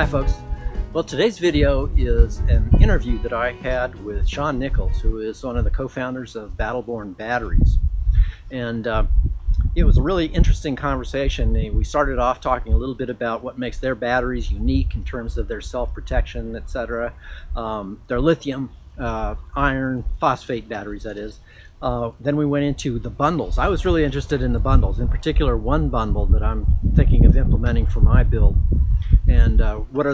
folks. Well, today's video is an interview that I had with Sean Nichols, who is one of the co-founders of Battleborn Batteries. And it was a really interesting conversation. We started off talking a little bit about what makes their batteries unique in terms of their self-protection, etc. Their lithium, iron, phosphate batteries, that is. Then we went into the bundles. I was really interested in the bundles, in particular one bundle that I'm thinking of implementing for my build. And what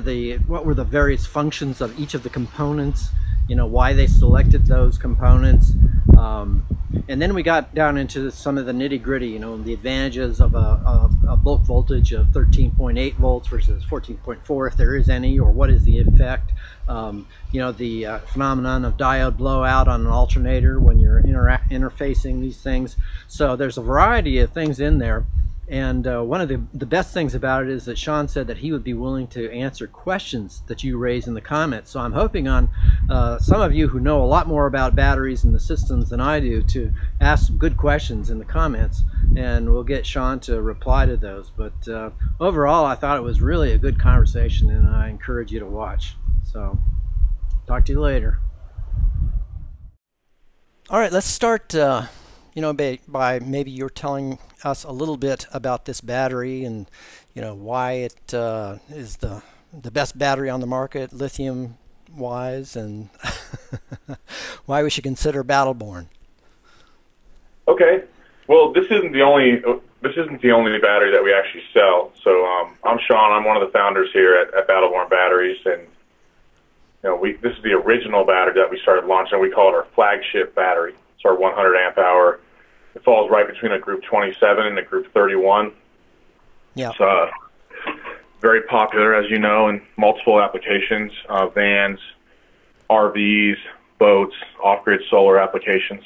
were the various functions of each of the components, you know, why they selected those components. And then we got down into some of the nitty-gritty, you know, the advantages of a bulk voltage of 13.8 volts versus 14.4, if there is any, or what is the effect. You know, the phenomenon of diode blowout on an alternator when you're interfacing these things. So there's a variety of things in there. And one of the best things about it is that Sean said that he would be willing to answer questions that you raise in the comments. So I'm hoping on some of you who know a lot more about batteries and the systems than I do to ask some good questions in the comments, and we'll get Sean to reply to those. But overall, I thought it was really a good conversation, and I encourage you to watch. So talk to you later. All right, let's start you know, by maybe you're telling us a little bit about this battery and, you know, why it is the best battery on the market, lithium wise, and why we should consider Battleborn. Okay. Well, this isn't the only battery that we actually sell. So I'm Sean. I'm one of the founders here at Battleborn Batteries, and you know, this is the original battery that we started launching. We call it our flagship battery. It's our 100 amp hour. It falls right between a group 27 and a group 31. Yeah. It's very popular, as you know, in multiple applications, vans, RVs, boats, off-grid solar applications.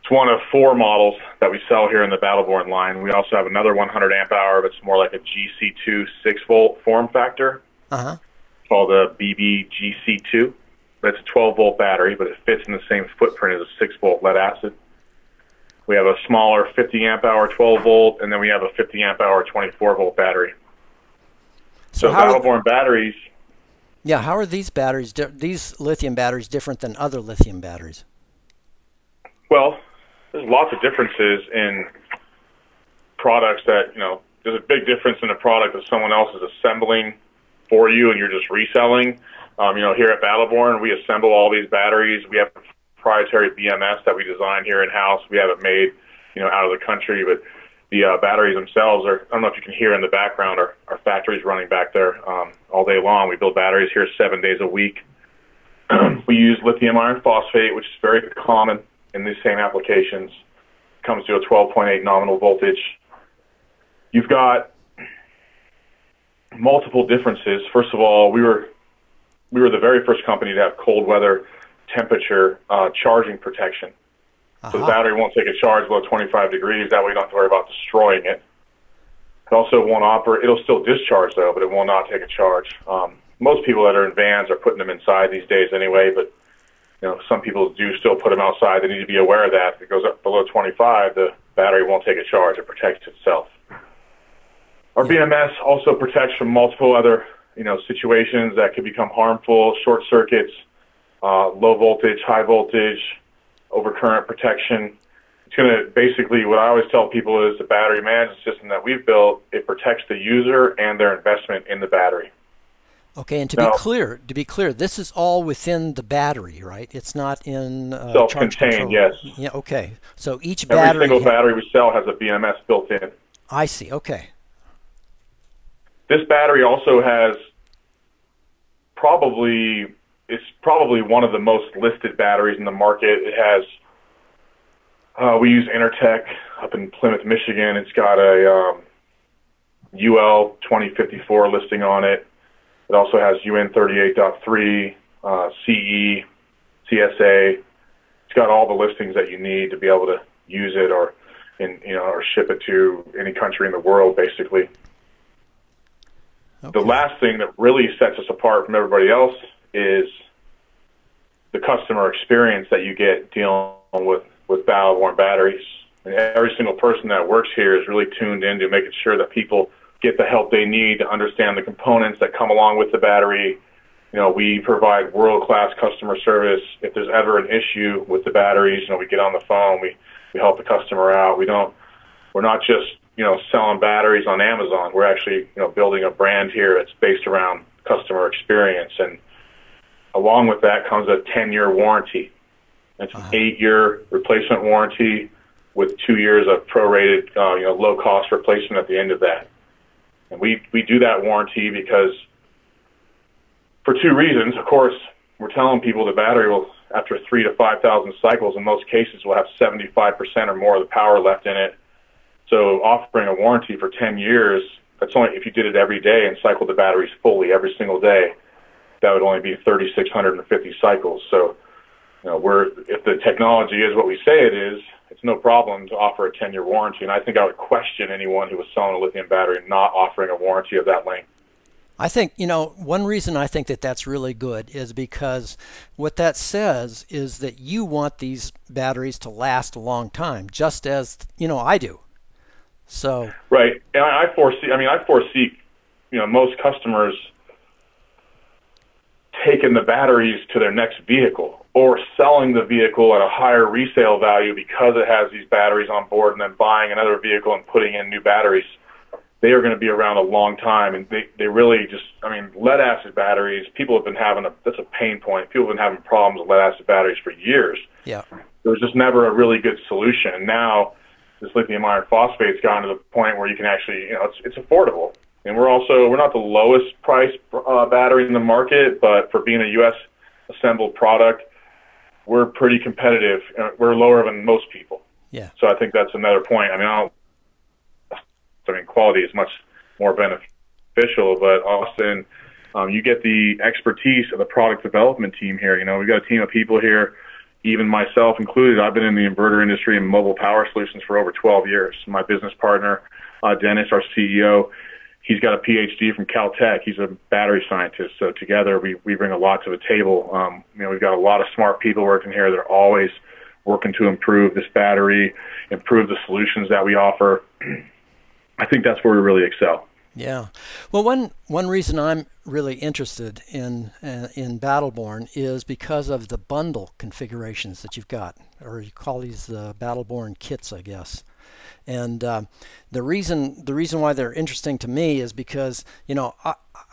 It's one of 4 models that we sell here in the Battleborn line. We also have another 100 amp hour, but it's more like a GC2 6-volt form factor. Uh-huh. It's called a BBGC2. That's a 12-volt battery, but it fits in the same footprint as a 6-volt lead acid. We have a smaller 50 amp hour 12-volt, and then we have a 50 amp hour 24-volt battery. So Battleborn batteries. Yeah, how are these batteries, these lithium batteries, different than other lithium batteries? Well, there's lots of differences in products that, you know, there's a big difference in a product that someone else is assembling for you and you're just reselling. You know, here at Battleborn, we assemble all these batteries. We have proprietary BMS that we design here in-house. We have it made, you know, out of the country, but the batteries themselves are, I don't know if you can hear in the background, our factory's running back there all day long. We build batteries here 7 days a week. We use lithium iron phosphate, which is very common in these same applications. It comes to a 12.8 nominal voltage. You've got multiple differences. First of all, we were the very first company to have cold weather temperature charging protection. So the battery won't take a charge below 25 degrees. That way you don't have to worry about destroying it. It also won't operate. It'll still discharge, though, but it will not take a charge. Most people that are in vans are putting them inside these days anyway, but you know, some people do still put them outside. They need to be aware of that. If it goes up below 25, the battery won't take a charge. It protects itself. Our BMS also protects from multiple other, you know, situations that could become harmful, short circuits, low voltage, high voltage, overcurrent protection. It's going to basically, what I always tell people is the battery management system that we've built, it protects the user and their investment in the battery. Okay, and to be clear, this is all within the battery, right? It's not in self-contained, yes. Yeah, okay. So each battery, every single battery we sell has a BMS built in. I see. Okay. This battery also has it's probably one of the most listed batteries in the market. It has, we use Intertech up in Plymouth, Michigan. It's got a UL 2054 listing on it. It also has UN 38.3, CE, CSA. It's got all the listings that you need to be able to use it or ship it to any country in the world, basically. Okay. The last thing that really sets us apart from everybody else is the customer experience that you get dealing with Battleborn batteries. And every single person that works here is really tuned into making sure that people get the help they need to understand the components that come along with the battery. You know, we provide world-class customer service. If there's ever an issue with the batteries, you know, we get on the phone, we help the customer out. We're not just, you know, selling batteries on Amazon. We're actually, you know, building a brand here that's based around customer experience. And along with that comes a 10-year warranty. It's an 8-year replacement warranty with 2 years of prorated, you know, low-cost replacement at the end of that. And we do that warranty because for two reasons. Of course, we're telling people the battery will, after 3,000 to 5,000 cycles, in most cases, will have 75% or more of the power left in it. So offering a warranty for 10 years, that's only if you did it every day and cycled the batteries fully every single day, that would only be 3,650 cycles. So, you know, if the technology is what we say it is, it's no problem to offer a 10-year warranty. And I think I would question anyone who was selling a lithium battery not offering a warranty of that length. I think, you know, one reason I think that that's really good is because what that says is that you want these batteries to last a long time, just as, you know, I do. So right, and I foresee, you know, most customers taking the batteries to their next vehicle or selling the vehicle at a higher resale value because it has these batteries on board, and then buying another vehicle and putting in new batteries. They are going to be around a long time, and they really just, I mean, lead-acid batteries, people have been having that's a pain point. People have been having problems with lead-acid batteries for years. Yeah. There was just never a really good solution. And now this lithium iron phosphate's gotten to the point where you can actually, you know, it's affordable. And we're not the lowest price battery in the market, but for being a U.S. assembled product, we're pretty competitive. We're lower than most people. Yeah. So I think that's another point. I mean, quality is much more beneficial, but often you get the expertise of the product development team here. You know, we've got a team of people here, even myself included. I've been in the inverter industry and mobile power solutions for over 12 years. My business partner, Dennis, our CEO, he's got a PhD from Caltech. He's a battery scientist. So together we bring a lot to the table. You know, we've got a lot of smart people working here. They're always working to improve this battery, improve the solutions that we offer. I think that's where we really excel. Yeah. Well, one reason I'm really interested in Battleborn is because of the bundle configurations that you've got, or you call these the Battleborn kits, I guess. And the reason why they're interesting to me is because, you know,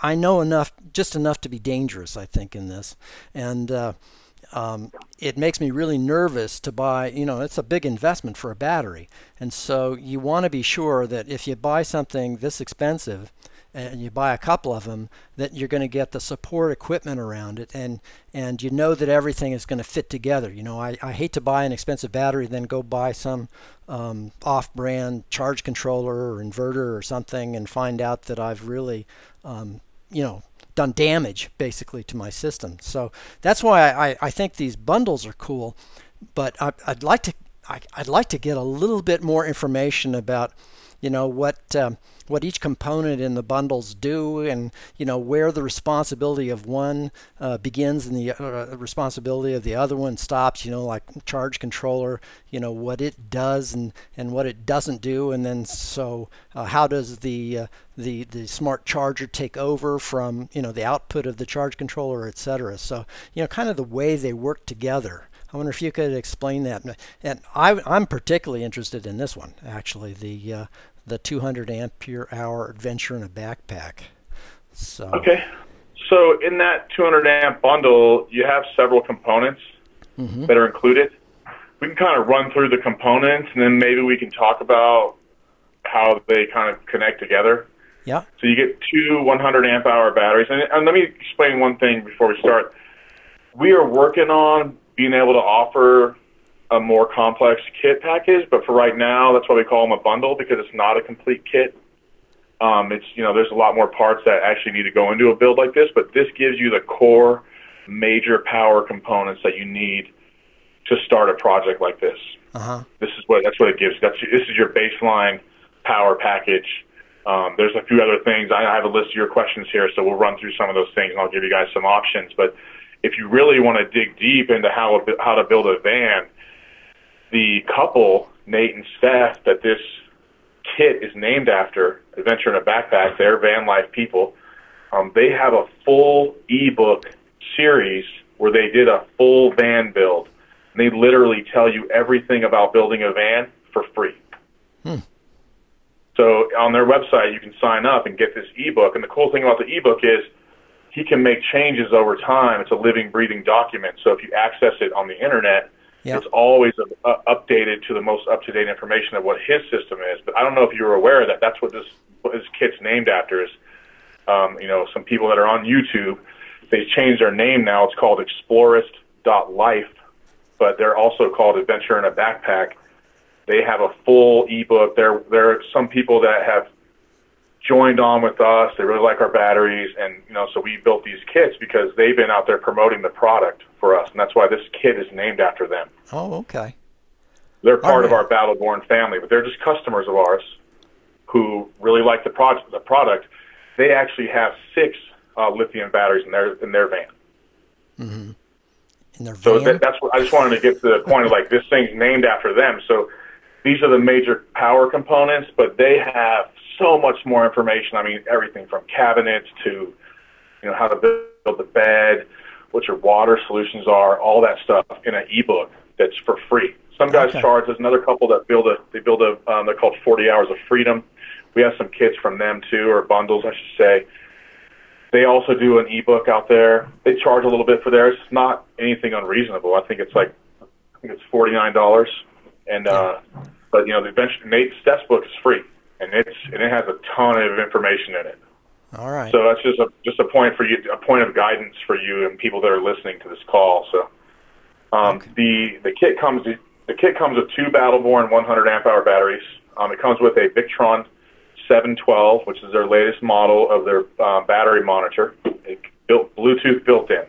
I know just enough to be dangerous, I think, in this, and it makes me really nervous to buy. You know, it's a big investment for a battery, and so you want to be sure that if you buy something this expensive and you buy a couple of them, that you're going to get the support equipment around it, and you know that everything is going to fit together. You know, I hate to buy an expensive battery then go buy some off-brand charge controller or inverter or something and find out that I've really you know, done damage basically to my system. So that's why I think these bundles are cool, but I'd like to get a little bit more information about, you know, what each component in the bundles do, and, you know, where the responsibility of one begins and the responsibility of the other one stops. You know, like charge controller, you know, what it does and what it doesn't do, and then so how does the smart charger take over from, you know, the output of the charge controller, etc. So, you know, kind of the way they work together. I wonder if you could explain that. And I'm particularly interested in this one, actually, the 200 ampere hour adventure in a backpack. So okay, so in that 200 amp bundle, you have several components that are included. We can kind of run through the components, and then maybe we can talk about how they kind of connect together. Yeah. So you get two 100 amp hour batteries, and let me explain one thing before we start. We are working on being able to offer a more complex kit package, but for right now, that's why we call them a bundle, because it's not a complete kit. It's, you know, there's a lot more parts that actually need to go into a build like this, but this gives you the core major power components that you need to start a project like this. That's what it gives. This is your baseline power package. There's a few other things. I have a list of your questions here, so we'll run through some of those things, and I'll give you guys some options. But if you really want to dig deep into how to build a van, the couple, Nate and Steph, that this kit is named after, Adventure in a Backpack, they're van life people. They have a full ebook series where they did a full van build. And they literally tell you everything about building a van for free. So on their website, you can sign up and get this ebook. And the cool thing about the ebook is he can make changes over time. It's a living, breathing document. So if you access it on the internet, it's always updated to the most up-to-date information of what his system is. But I don't know if you were aware that that's what this kit's named after. Is you know, some people that are on YouTube, they changed their name now. It's called Explorist.life, but they're also called Adventure in a Backpack. They have a full ebook. There are some people that have joined on with us. They really like our batteries, and you know, so we built these kits because they've been out there promoting the product for us, and that's why this kit is named after them. Oh, okay. They're part of our Battleborn family, but they're just customers of ours who really like the product. They actually have 6 lithium batteries in their van. Mm-hmm. In their van? So that's what I just wanted to get to the point of, like, this thing's named after them. So these are the major power components, but they have so much more information. I mean, everything from cabinets to, you know, how to build the bed, what your water solutions are, all that stuff in an ebook that's for free. Some guys charge. There's another couple that they're called 40 Hours of Freedom. We have some kits from them too, or bundles, I should say. They also do an ebook out there. They charge a little bit for theirs. It's not anything unreasonable. I think it's $49, and but you know, Nate's Steps book is free, and it has a ton of information in it. All right. So that's just a point for you, a point of guidance for you and people that are listening to this call. So the kit comes with 2 Battleborn 100 amp hour batteries. It comes with a Victron 712, which is their latest model of their battery monitor. Bluetooth built in.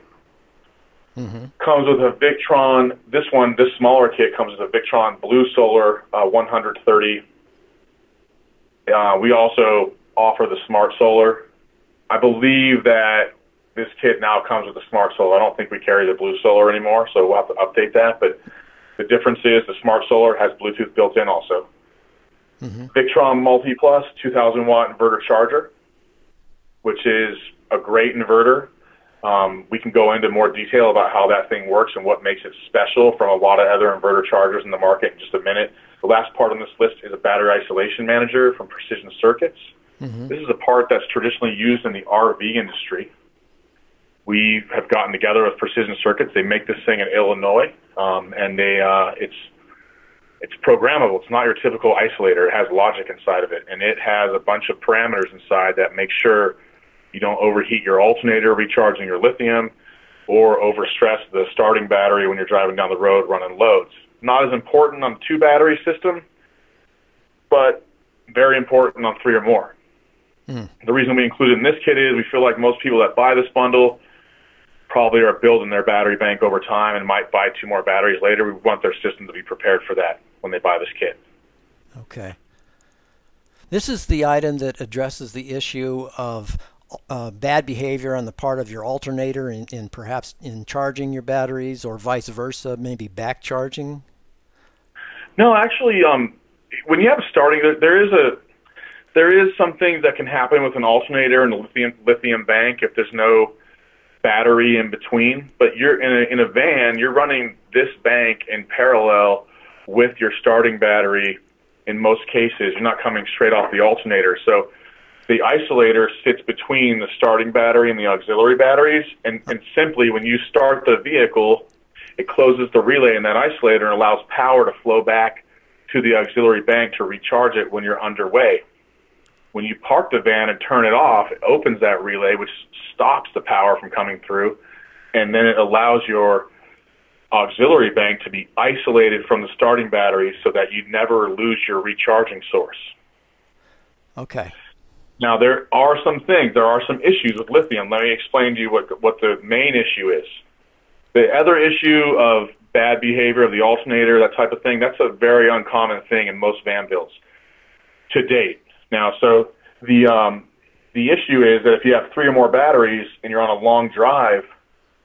Mm-hmm. Comes with a Victron. This smaller kit comes with a Victron Blue Solar 130. We also offer the Smart Solar. I believe that this kit now comes with the Smart Solar. I don't think we carry the Blue Solar anymore, so we'll have to update that. But the difference is the Smart Solar has Bluetooth built in also. Mm-hmm. Victron Multi Plus 2,000 watt inverter charger, which is a great inverter. We can go into more detail about how that thing works and what makes it special from a lot of other inverter chargers in the market in just a minute. The last part on this list is a battery isolation manager from Precision Circuits. Mm-hmm. This is a part that's traditionally used in the RV industry. We have gotten together with Precision Circuits. They make this thing in Illinois, and it's programmable. It's not your typical isolator. It has logic inside of it, and it has a bunch of parameters inside that make sure you don't overheat your alternator recharging your lithium or overstress the starting battery when you're driving down the road running loads. Not as important on the 2-battery system, but very important on 3 or more. The reason we include it in this kit is we feel like most people that buy this bundle probably are building their battery bank over time and might buy 2 more batteries later. We want their system to be prepared for that when they buy this kit. Okay. This is the item that addresses the issue of bad behavior on the part of your alternator in perhaps in charging your batteries, or vice versa, maybe back charging? No, actually, when you have a starting, there is some things that can happen with an alternator and a lithium bank if there's no battery in between. But you're in a van, you're running this bank in parallel with your starting battery. In most cases, you're not coming straight off the alternator. So the isolator sits between the starting battery and the auxiliary batteries, and simply when you start the vehicle, it closes the relay in that isolator and allows power to flow back to the auxiliary bank to recharge it when you're underway. When you park the van and turn it off, it opens that relay, which stops the power from coming through, and then it allows your auxiliary bank to be isolated from the starting battery so that you never lose your recharging source. Okay. Now, there are some issues with lithium. Let me explain to you what the main issue is. The other issue of bad behavior of the alternator, that type of thing, that's a very uncommon thing in most van builds to date. Now, so the issue is that if you have 3 or more batteries and you're on a long drive,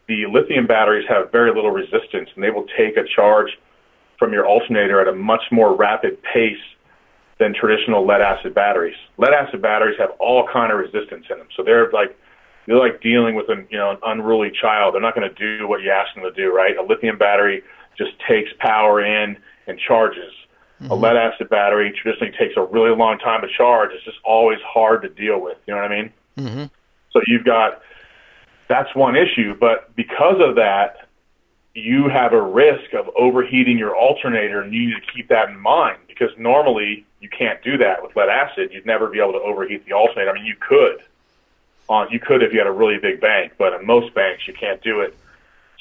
the lithium batteries have very little resistance, and they will take a charge from your alternator at a much more rapid pace than traditional lead acid batteries. Lead acid batteries have all kind of resistance in them, so they're like dealing with an unruly child. They're not going to do what you ask them to do, right? A lithium battery just takes power in and charges. Mm-hmm. A lead acid battery traditionally takes a really long time to charge. It's just always hard to deal with. You know what I mean? Mm-hmm. So that's one issue, but because of that, you have a risk of overheating your alternator, and you need to keep that in mind, because normally you can't do that with lead acid. You'd never be able to overheat the alternator. I mean, you could if you had a really big bank, but in most banks you can't do it.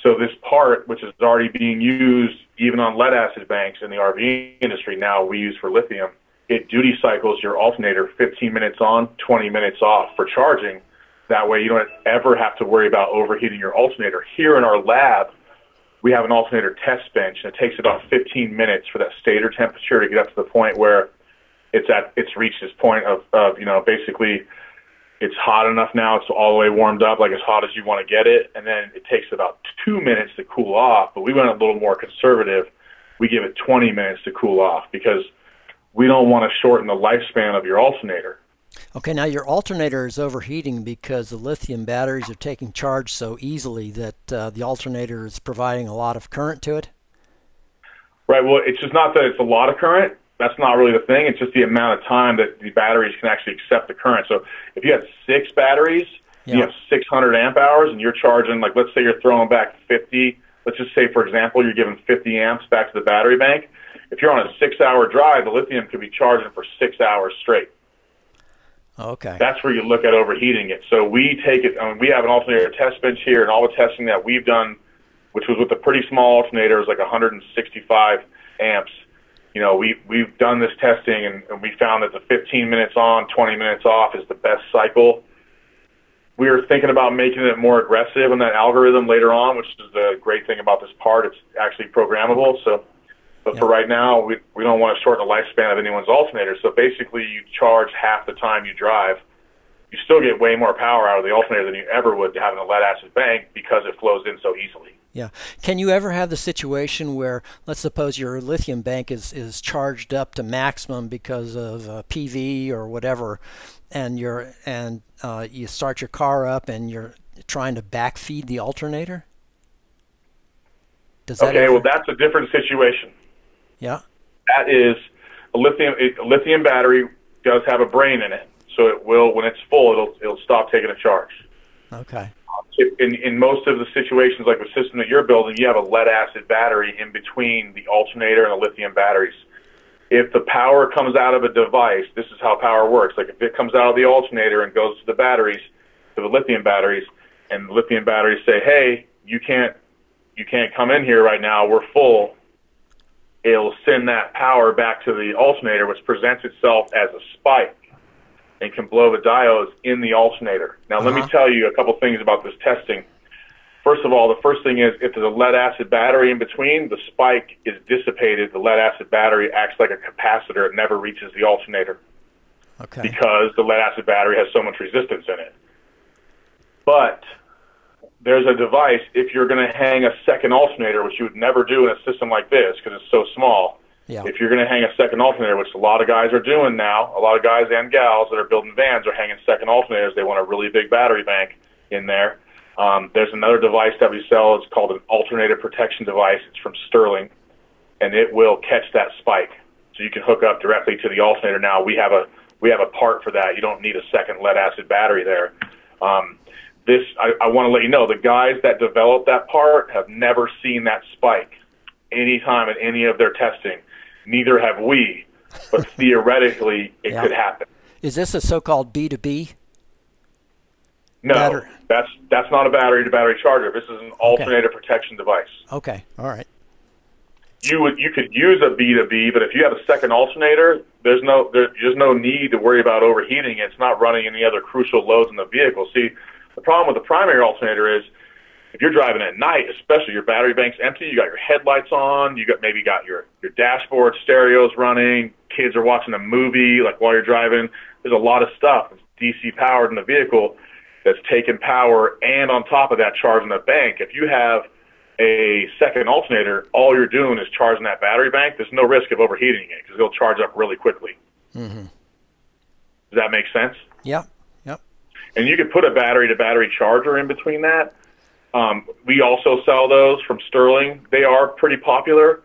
So this part, which is already being used even on lead acid banks in the RV industry now, we use for lithium, it duty cycles your alternator 15 minutes on, 20 minutes off for charging. That way you don't ever have to worry about overheating your alternator. Here in our lab, we have an alternator test bench, and it takes about 15 minutes for that stator temperature to get up to the point where it's reached this point of basically it's hot enough now, it's all the way warmed up, like as hot as you want to get it, and then it takes about 2 minutes to cool off. But we went a little more conservative. We give it 20 minutes to cool off because we don't want to shorten the lifespan of your alternator. Okay, now your alternator is overheating because the lithium batteries are taking charge so easily that the alternator is providing a lot of current to it? Right, well, it's just not that it's a lot of current. That's not really the thing. It's just the amount of time that the batteries can actually accept the current. So if you have 6 batteries, you have 600 amp hours, and you're charging, like let's say you're throwing back 50. Let's just say, for example, you're giving 50 amps back to the battery bank. If you're on a 6-hour drive, the lithium could be charging for 6 hours straight. Okay. That's where you look at overheating it. So we take it, we have an alternator test bench here, and all the testing that we've done, which was with a pretty small alternator, was like 165 amps. We've done this testing, and we found that the 15 minutes on, 20 minutes off is the best cycle. We were thinking about making it more aggressive in that algorithm later on, which is the great thing about this part. It's actually programmable. But for right now, we don't want to shorten the lifespan of anyone's alternator. So basically, you charge half the time you drive. You still get way more power out of the alternator than you ever would having a lead acid bank because it flows in so easily. Yeah. Can you ever have the situation where, let's suppose your lithium bank is charged up to maximum because of PV or whatever, and you start your car up and you're trying to backfeed the alternator? Well, that's a different situation. Yeah. That is a lithium battery does have a brain in it, so it will, when it's full, it'll stop taking a charge. Okay. In most of the situations, like the system that you're building, you have a lead acid battery in between the alternator and the lithium batteries. If the power comes out of a device, this is how power works. Like if it comes out of the alternator and goes to the batteries, to the lithium batteries, and the lithium batteries say, "Hey, you can't come in here right now. We're full." It'll send that power back to the alternator, which presents itself as a spike and can blow the diodes in the alternator. Now, let me tell you a couple things about this testing. First of all, the first thing is if there's a lead acid battery in between, the spike is dissipated. The lead acid battery acts like a capacitor. It never reaches the alternator because the lead acid battery has so much resistance in it. But there's a device, if you're going to hang a second alternator, which you would never do in a system like this because it's so small. Yeah. If you're going to hang a second alternator, which a lot of guys are doing now, a lot of guys and gals that are building vans are hanging second alternators. They want a really big battery bank in there. There's another device that we sell. It's called an alternator protection device. It's from Sterling, and it will catch that spike. So you can hook up directly to the alternator. Now we have a part for that. You don't need a second lead acid battery there. I want to let you know, the guys that developed that part have never seen that spike any time in any of their testing. Neither have we, but theoretically it could happen. Is this a so-called B2B? No, that's not a battery-to-battery charger. This is an alternator protection device. Okay, all right. You could use a B2B, but if you have a second alternator, there's no need to worry about overheating. It's not running any other crucial loads in the vehicle. See, the problem with the primary alternator is if you're driving at night, especially your battery bank's empty, you got your headlights on, you maybe got your dashboard stereos running, kids are watching a movie like while you're driving. There's a lot of stuff that's DC powered in the vehicle that's taking power, and on top of that, charging the bank. If you have a second alternator, all you're doing is charging that battery bank. There's no risk of overheating it because it'll charge up really quickly. Mm-hmm. Does that make sense? Yep. Yep. And you could put a battery-to-battery charger in between that. We also sell those from Sterling. They are pretty popular.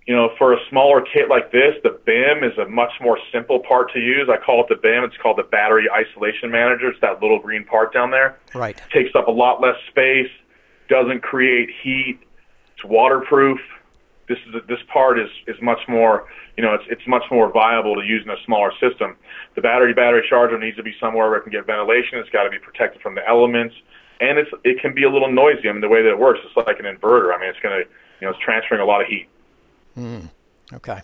You know, for a smaller kit like this, the BIM is a much more simple part to use. I call it the BIM. It's called the Battery Isolation Manager. It's that little green part down there. Right. Takes up a lot less space, doesn't create heat. It's waterproof. This part is much more, you know, it's much more viable to use in a smaller system. The battery charger needs to be somewhere where it can get ventilation. It's got to be protected from the elements, and it can be a little noisy. I mean, the way that it works, it's like an inverter. I mean, it's going to, you know, it's transferring a lot of heat. Okay.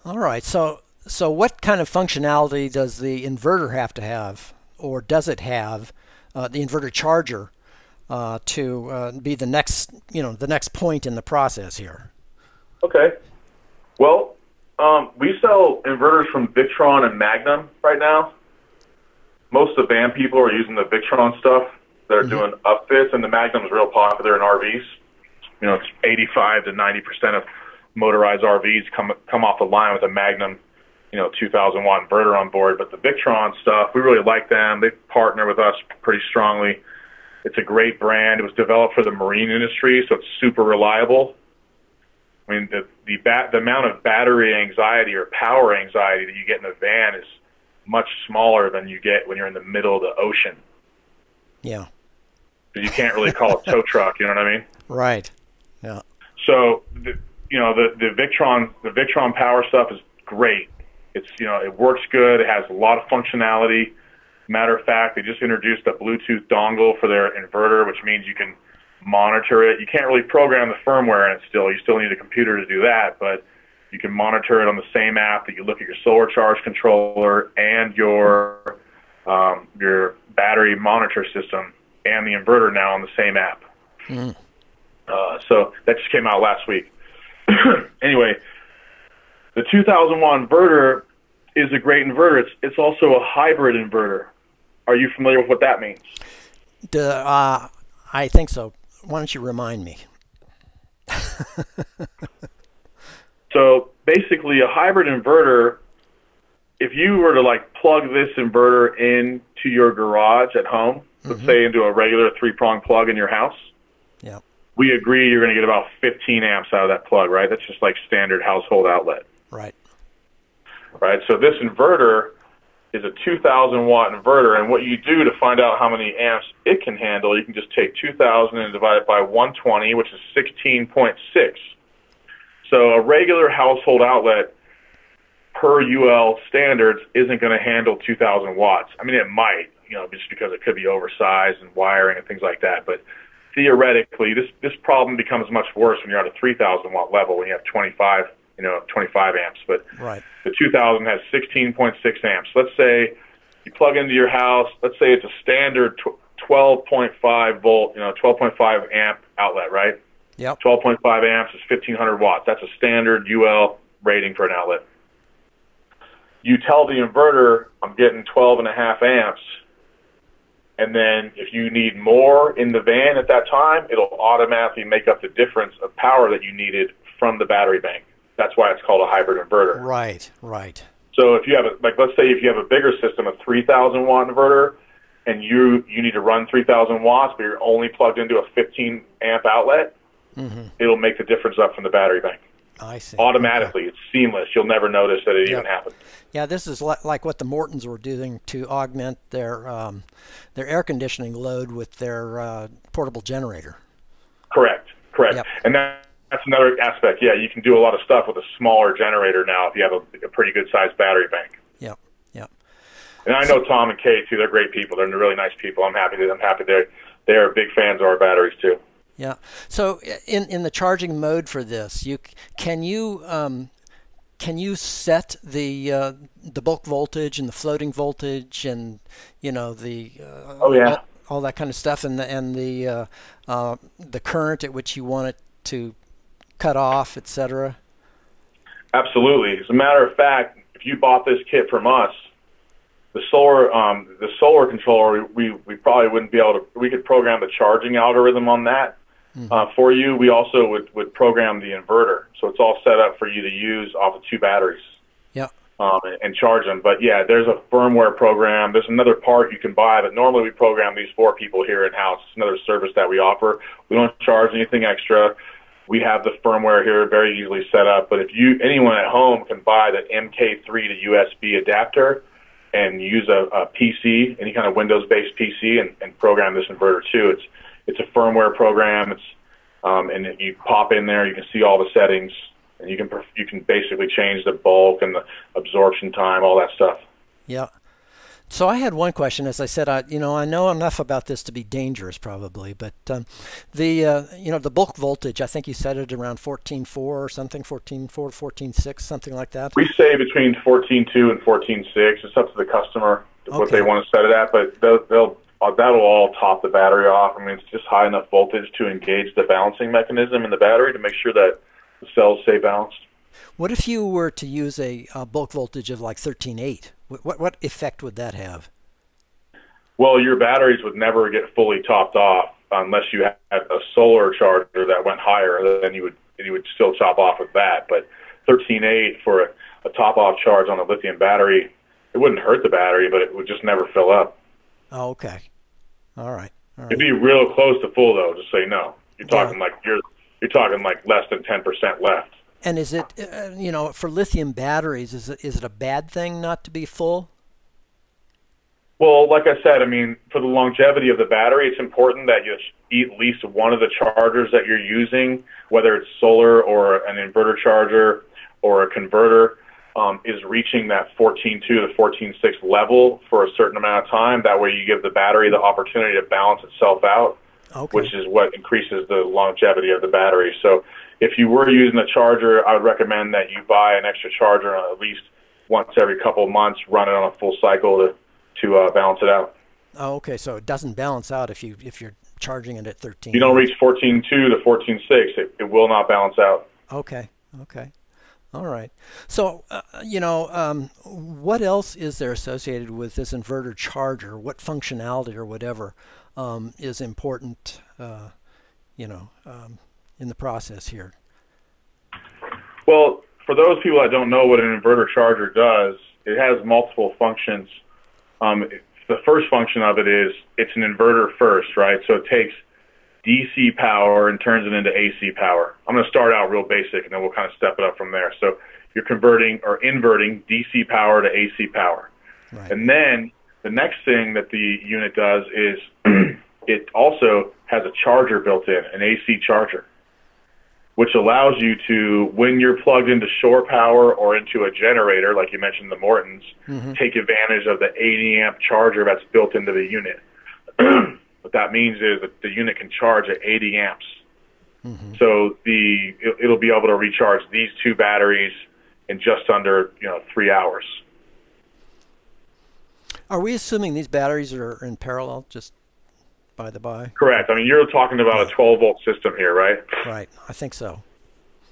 All right. So what kind of functionality does the inverter have to have, or does it have, the inverter charger, to be the next, you know, the next point in the process here? Okay. Well, we sell inverters from Victron and Magnum right now. Most of the van people are using the Victron stuff. They're doing upfits, and the Magnum is real popular in RVs. You know, it's 85 to 90% of motorized RVs come off the line with a Magnum, you know, 2,000 watt inverter on board. But the Victron stuff, we really like them. They partner with us pretty strongly. It's a great brand. It was developed for the marine industry, so it's super reliable. I mean, the amount of battery anxiety or power anxiety that you get in a van is much smaller than you get when you're in the middle of the ocean. Yeah. You can't really call it tow truck, you know what I mean? Right. Yeah. So, you know, the Victron power stuff is great. It's, you know, it works good. It has a lot of functionality. Matter of fact, they just introduced a Bluetooth dongle for their inverter, which means you can monitor it. You can't really program the firmware in it still. You still need a computer to do that, but you can monitor it on the same app that you look at your solar charge controller and your battery monitor system and the inverter now on the same app. So that just came out last week. Anyway, the 2,000 watt inverter is a great inverter. It's also a hybrid inverter. Are you familiar with what that means? I think so. Why don't you remind me? So basically, a hybrid inverter, if you were to like plug this inverter into your garage at home, let's say into a regular 3-prong plug in your house, we agree you're going to get about 15 amps out of that plug, right? That's just like standard household outlet. Right. Right. So this inverter is a 2,000 watt inverter, and what you do to find out how many amps it can handle, you can just take 2,000 and divide it by 120, which is 16.6. So a regular household outlet per UL standards isn't going to handle 2,000 watts. I mean, it might, you know, just because it could be oversized and wiring and things like that. But theoretically, this problem becomes much worse when you're at a 3,000 watt level, when you have 25 amps. But the 2,000 has 16.6 amps. Let's say you plug into your house. Let's say it's a standard 12.5 volt, 12.5 amp outlet, right? Yep. 12.5 amps is 1,500 watts. That's a standard UL rating for an outlet. You tell the inverter, I'm getting 12.5 amps. And then if you need more in the van at that time, it'll automatically make up the difference of power that you needed from the battery bank. That's why it's called a hybrid inverter. Right, right. So if you have, let's say if you have a bigger system, a 3,000 watt inverter, and you need to run 3,000 watts, but you're only plugged into a 15 amp outlet, it'll make the difference up from the battery bank. I see. Automatically. Okay. It's seamless. You'll never notice that it even happened. Yeah, this is like what the Mortons were doing to augment their air conditioning load with their portable generator. Correct. Yep. And that's another aspect. Yeah, you can do a lot of stuff with a smaller generator now if you have a pretty good-sized battery bank. Yep. And I know Tom and Kay, too. They're great people. They're really nice people. I'm happy they're big fans of our batteries, too. Yeah. So in the charging mode for this, can you set the bulk voltage and the floating voltage and all that kind of stuff and the current at which you want it to cut off, etc.? Absolutely. As a matter of fact, if you bought this kit from us, the solar controller, we probably wouldn't be able to. We could program the charging algorithm on that. For you. We also would program the inverter, so it's all set up for you to use off of 2 batteries. Yeah. and charge them. But yeah, there's a firmware program. There's another part you can buy, but normally we program these for people here in-house. It's another service that we offer. We don't charge anything extra. We have the firmware here very easily set up. But if anyone at home can buy the MK3 to USB adapter and use a PC, any kind of Windows-based PC, and program this inverter too. It's a firmware program. And you pop in there, you can see all the settings, and you can basically change the bulk and the absorption time, all that stuff. Yeah. So I had one question. As I said, I know enough about this to be dangerous, probably, but the bulk voltage, I think you set it around 14.4 or something, 14.4 to 14.6, something like that. We say between 14.2 and 14.6. It's up to the customer what they want to set it at, but that'll all top the battery off. I mean, it's just high enough voltage to engage the balancing mechanism in the battery to make sure that the cells stay balanced. What if you were to use a bulk voltage of like 13.8? What effect would that have? Well, your batteries would never get fully topped off unless you had a solar charger that went higher. Then you would still top off with that. But 13.8 for a top-off charge on a lithium battery, it wouldn't hurt the battery, but it would just never fill up. Oh, okay. All right. It'd be real close to full, though. Just so you know, you're talking like less than 10% left. And is it, for lithium batteries, is it a bad thing not to be full? Well, like I said, I mean, for the longevity of the battery, it's important that you eat at least one of the chargers that you're using, whether it's solar or an inverter charger or a converter, is reaching that 14.2 to 14.6 level for a certain amount of time. That way you give the battery the opportunity to balance itself out, which is what increases the longevity of the battery. So if you were using a charger, I would recommend that you buy an extra charger at least once every couple of months, run it on a full cycle to balance it out. Oh, okay. So it doesn't balance out if you're charging it at 13. You don't reach 14.2 to 14.6, it will not balance out. Okay. Okay. All right. So, what else is there associated with this inverter charger? What functionality or whatever is important, in the process here? Well, for those people that don't know what an inverter charger does, it has multiple functions. The first function of it is it's an inverter first, right? So it takes DC power and turns it into AC power. I'm going to start out real basic, and then we'll kind of step it up from there. So you're converting or inverting DC power to AC power. Right. And then the next thing that the unit does is it also has a charger built in, an AC charger, which allows you to, when you're plugged into shore power or into a generator, like you mentioned, the Mortons, take advantage of the 80 amp charger that's built into the unit. What that means is that the unit can charge at 80 amps. So it'll be able to recharge these two batteries in just under 3 hours. Are we assuming these batteries are in parallel, just by the by? Correct. I mean, you're talking about a 12-volt system here, right? Right. I think so.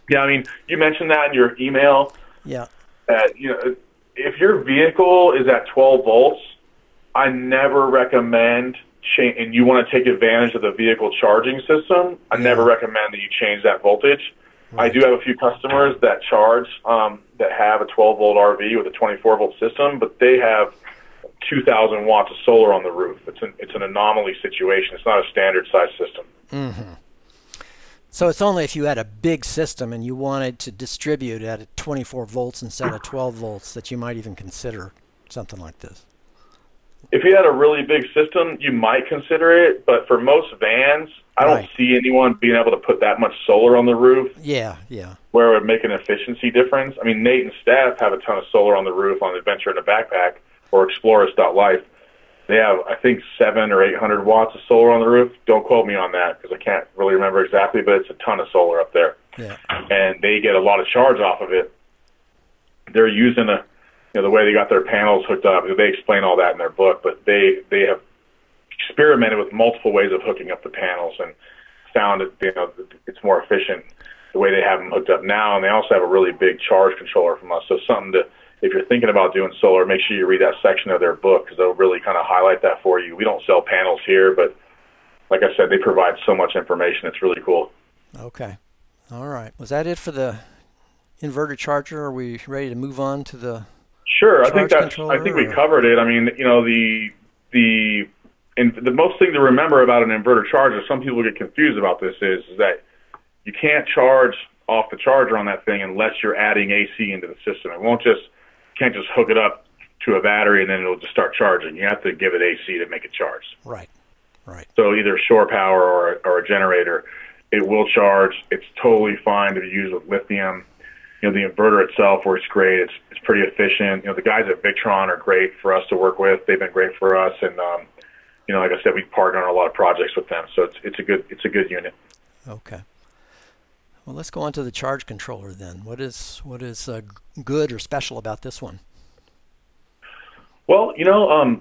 Yeah, I mean, you mentioned that in your email. Yeah. If your vehicle is at 12 volts, I never recommend and you want to take advantage of the vehicle charging system, I never recommend that you change that voltage. Right. I do have a few customers that charge that have a 12-volt RV with a 24-volt system, but they have 2,000 watts of solar on the roof. It's an anomaly situation. It's not a standard size system. So it's only if you had a big system and you wanted to distribute at 24 volts instead of 12 volts that you might even consider something like this. If you had a really big system, you might consider it, but for most vans, I don't see anyone being able to put that much solar on the roof. Yeah. Where it would make an efficiency difference. I mean, Nate and Steph have a ton of solar on the roof on Adventure in a Backpack or Explorers.life. They have, I think, 700 or 800 watts of solar on the roof. Don't quote me on that because I can't really remember exactly, but it's a ton of solar up there. Yeah. And they get a lot of charge off of it. They're using the way they got their panels hooked up. They explain all that in their book, but they have experimented with multiple ways of hooking up the panels and found that it's more efficient the way they have them hooked up now. And they also have a really big charge controller from us. So something to, if you're thinking about doing solar, make sure you read that section of their book because they'll really kind of highlight that for you. We don't sell panels here, but like I said, they provide so much information. It's really cool. Okay. All right. Was that it for the inverter charger? Are we ready to move on to the Sure, charge controller? I think we covered it. I mean, you know, the most thing to remember about an inverter charger, some people get confused about this, is that you can't charge off the charger on that thing unless you're adding AC into the system. It won't just, you can't just hook it up to a battery and then it'll just start charging. You have to give it AC to make it charge. Right, right. So either shore power or a generator, it will charge. It's totally fine to be used with lithium. You know, the inverter itself works great. It's pretty efficient. You know, the guys at Victron are great for us to work with. They've been great for us, and you know, like I said, we partner on a lot of projects with them. So it's a good unit. Okay. Well, let's go on to the charge controller then. What is good or special about this one? Well, you know,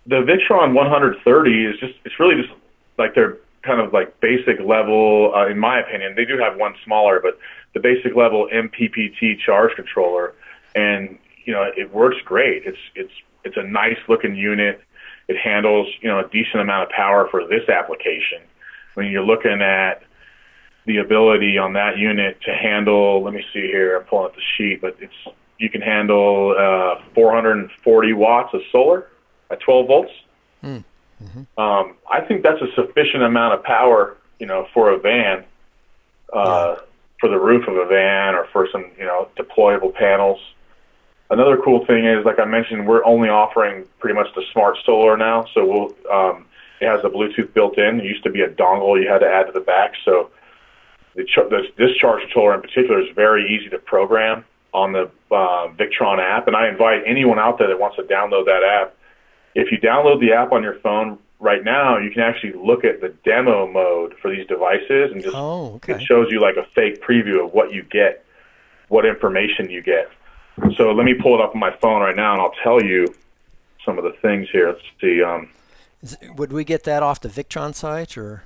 the Victron 130 is it's really just like their kind of like basic level, in my opinion. They do have one smaller, but the basic level MPPT charge controller, and you know, it works great. It's a nice looking unit. It handles, you know, a decent amount of power for this application. When you're looking at the ability on that unit to handle, let me see here, I'm pulling up the sheet, but you can handle 440 watts of solar at 12 volts. Mm-hmm. I think that's a sufficient amount of power, you know, for a van, for the roof of a van, or for some, you know, deployable panels. Another cool thing is, like I mentioned, we're only offering pretty much the smart solar now. So it has a Bluetooth built in. It used to be a dongle you had to add to the back. So this charge controller in particular is very easy to program on the Victron app. And I invite anyone out there that wants to download that app. If you download the app on your phone right now, you can actually look at the demo mode for these devices, and just it shows you like a fake preview of what you get, what information you get. So let me pull it up on my phone right now, and I'll tell you some of the things here. Let's see. Would we get that off the Victron site, or?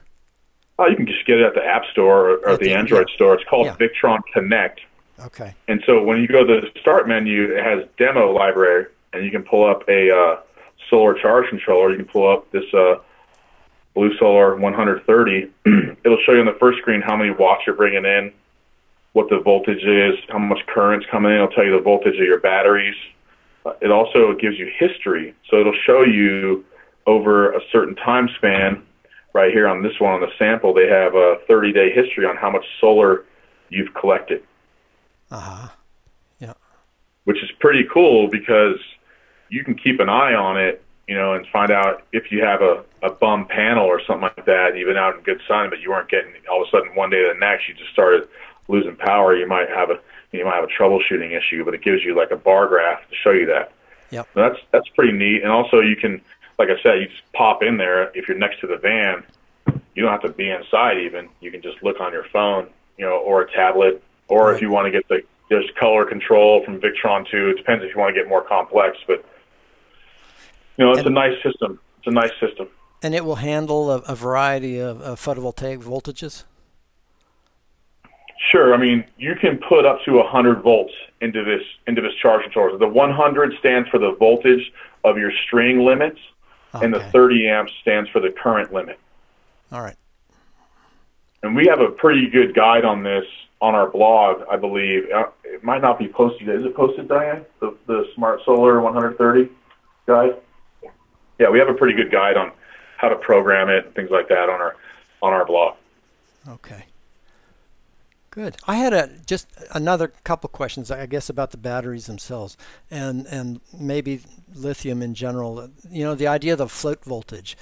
Oh, you can just get it at the App Store or the Android store. It's called Victron Connect. Okay. And so when you go to the Start menu, it has Demo Library, and you can pull up a solar charge controller. You can pull up this Blue Solar 130. It'll show you on the first screen how many watts you're bringing in, what the voltage is, how much current's coming in. It'll tell you the voltage of your batteries. It also gives you history. So it'll show you over a certain time span. Right here on this one, on the sample, they have a 30-day history on how much solar you've collected. Uh-huh. Yeah. Which is pretty cool, because you can keep an eye on it, you know, and find out if you have a bum panel or something like that. You've been out in good sun, but you weren't getting, all of a sudden one day to the next, you just started losing power. You might have a troubleshooting issue, but it gives you like a bar graph to show you that. Yep. So that's pretty neat. And also you can, like I said, you just pop in there. If you're next to the van, you don't have to be inside even. You can just look on your phone, you know, or a tablet, or if you want to get there's color control from Victron too. It depends if you want to get more complex, but you know, it's a nice system. It's a nice system. And it will handle a variety of photovoltaic voltages? Sure. I mean, you can put up to 100 volts into this charge controller. The 100 stands for the voltage of your string limits, and the 30 amps stands for the current limit. All right. And we have a pretty good guide on this on our blog, I believe. It might not be posted. Is it posted, Diane? The Smart Solar 130 guide? Yeah, we have a pretty good guide on how to program it and things like that on our blog. Okay. Good. I had just another couple questions, I guess, about the batteries themselves, and maybe lithium in general. You know, the idea of the float voltage.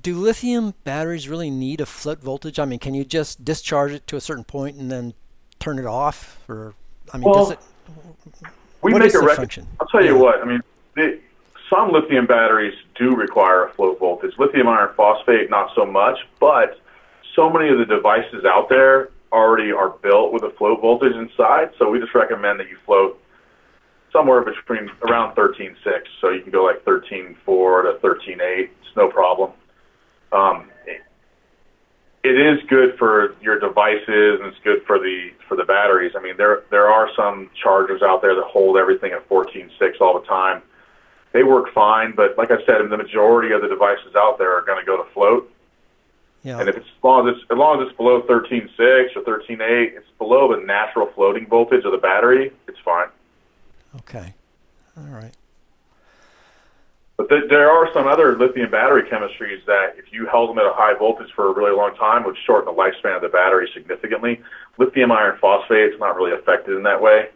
Do lithium batteries really need a float voltage? I mean, can you just discharge it to a certain point and then turn it off? Or, I mean, does it? What is the function? I'll tell you what. I mean, some lithium batteries do require a float voltage. Lithium iron phosphate, not so much, but so many of the devices out there already are built with a float voltage inside, so we just recommend that you float somewhere between around 13.6, so you can go like 13.4 to 13.8. It's no problem. It is good for your devices, and it's good for the batteries. I mean, there are some chargers out there that hold everything at 14.6 all the time. They work fine, but like I said, the majority of the devices out there are going to go to float. Yeah. And if it's as long as it's below 13.6 or 13.8, it's below the natural floating voltage of the battery, it's fine. Okay. All right. But there are some other lithium battery chemistries that if you held them at a high voltage for a really long time would shorten the lifespan of the battery significantly. Lithium iron phosphate is not really affected in that way.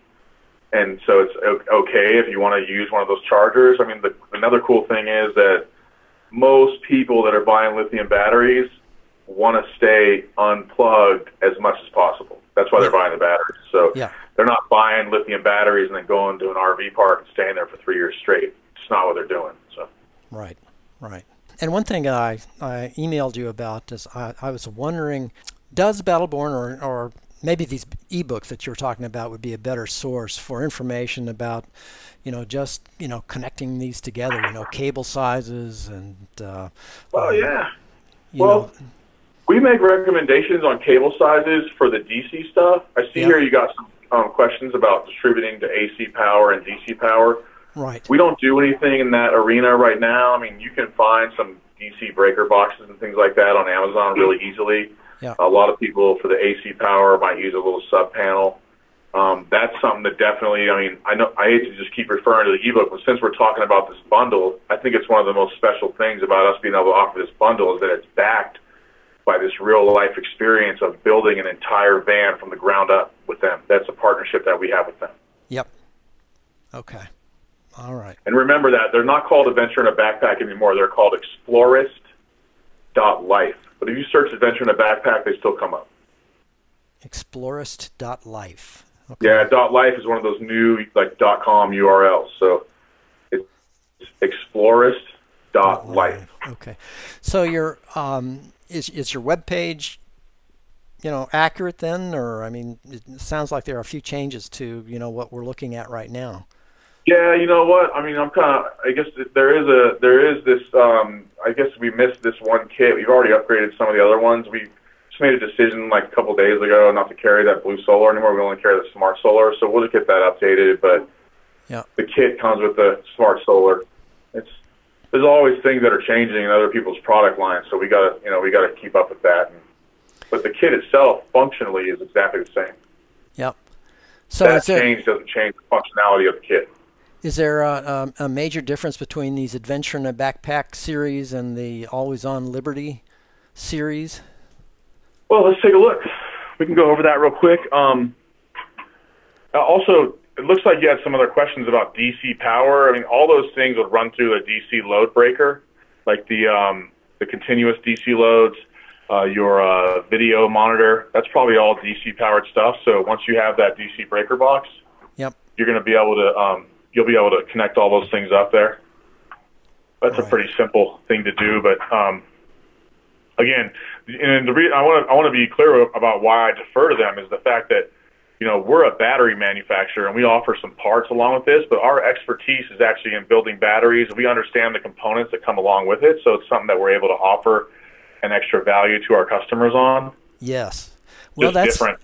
And so it's okay if you want to use one of those chargers. I mean, another cool thing is that most people that are buying lithium batteries want to stay unplugged as much as possible. That's why they're buying the batteries. So they're not buying lithium batteries and then going to an RV park and staying there for 3 years straight. It's not what they're doing. So. Right, right. And one thing I emailed you about is I was wondering, does Battleborn or maybe these ebooks that you're talking about would be a better source for information about, just, connecting these together, cable sizes and... well, yeah. Well, we make recommendations on cable sizes for the DC stuff. I see here you got some questions about distributing to AC power and DC power. Right. We don't do anything in that arena right now. I mean, you can find some DC breaker boxes and things like that on Amazon really easily. Yeah. A lot of people for the AC power might use a little sub panel. That's something that definitely, I mean, I hate to just keep referring to the ebook, but since we're talking about this bundle, I think it's one of the most special things about us being able to offer this bundle is that it's backed by this real life experience of building an entire van from the ground up with them. That's a partnership that we have with them. Yep. Okay. All right. And remember that they're not called Adventure in a Backpack anymore. They're called Explorist.life. But if you search Adventure in a Backpack, they still come up. Explorist.life. Okay. Yeah, .life is one of those new .com URLs. So it's Explorist.life. Okay. So your is your web page accurate then, or I mean, it sounds like there are a few changes to what we're looking at right now. Yeah, you know what? I mean, I guess there is this, I guess we missed this one kit. We've already upgraded some of the other ones. We just made a decision like a couple of days ago not to carry that blue solar anymore. We only carry the smart solar, so we'll just get that updated. But the kit comes with the smart solar. There's always things that are changing in other people's product lines, so we gotta keep up with that. But the kit itself, functionally, is exactly the same. Yep. So that change doesn't change the functionality of the kit. Is there a major difference between these Adventure in a Backpack series and the Always on Liberty series? Well, let's take a look. We can go over that real quick. Also, it looks like you had some other questions about DC power. I mean, all those things would run through a DC load breaker, like the continuous DC loads, your video monitor. That's probably all DC powered stuff. So once you have that DC breaker box, you're going to be able to you'll be able to connect all those things up there. That's a pretty simple thing to do, but again, and I want to be clear about why I defer to them is the fact that we're a battery manufacturer and we offer some parts along with this, but our expertise is actually in building batteries. We understand the components that come along with it, so it's something that we're able to offer an extra value to our customers on. Yes, well, that's different.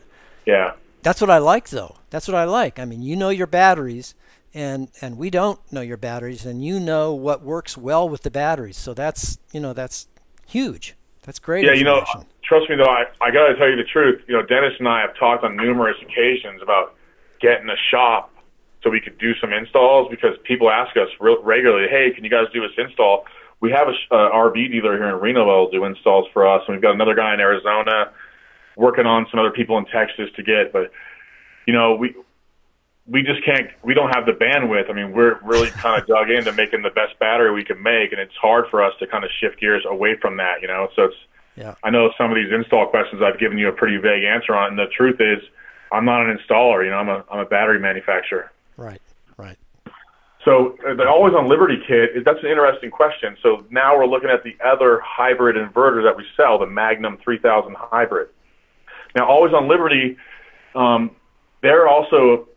Yeah, that's what I like, though. That's what I like. I mean, your batteries. And we don't know your batteries, and what works well with the batteries. So that's that's huge. That's great. Yeah, trust me though, I got to tell you the truth. Dennis and I have talked on numerous occasions about getting a shop so we could do some installs because people ask us regularly, "Hey, can you guys do this install?" We have a RV dealer here in Reno that will do installs for us, and we've got another guy in Arizona working on some other people in Texas to get. But we just can't, we don't have the bandwidth. I mean, we're really kind of dug into making the best battery we can make, and it's hard for us to kind of shift gears away from that, So it's, I know some of these install questions I've given you a pretty vague answer on, and the truth is I'm not an installer, I'm a battery manufacturer. Right, right. So the Always on Liberty kit, that's an interesting question. So now we're looking at the other hybrid inverter that we sell, the Magnum 3000 hybrid. Now, Always on Liberty, they're also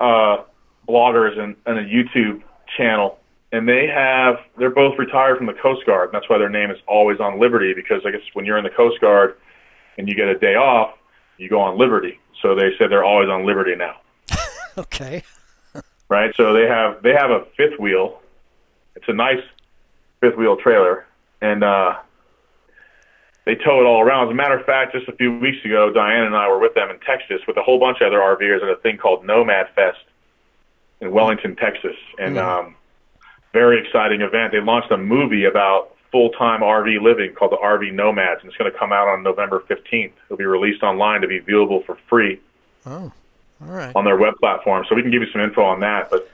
bloggers and a YouTube channel, and they're both retired from the Coast Guard. And that's why their name is Always on Liberty, because I guess when you're in the Coast Guard and you get a day off, you go on Liberty. So they said they're always on Liberty now. Okay. Right. So they have a fifth wheel. It's a nice fifth wheel trailer, and they tow it all around. As a matter of fact, just a few weeks ago, Diane and I were with them in Texas with a whole bunch of other RVers at a thing called Nomad Fest in Wellington, Texas. And very exciting event. They launched a movie about full-time RV living called the RV Nomads, and it's going to come out on November 15th. It'll be released online to be viewable for free all right. on their web platform. So we can give you some info on that. But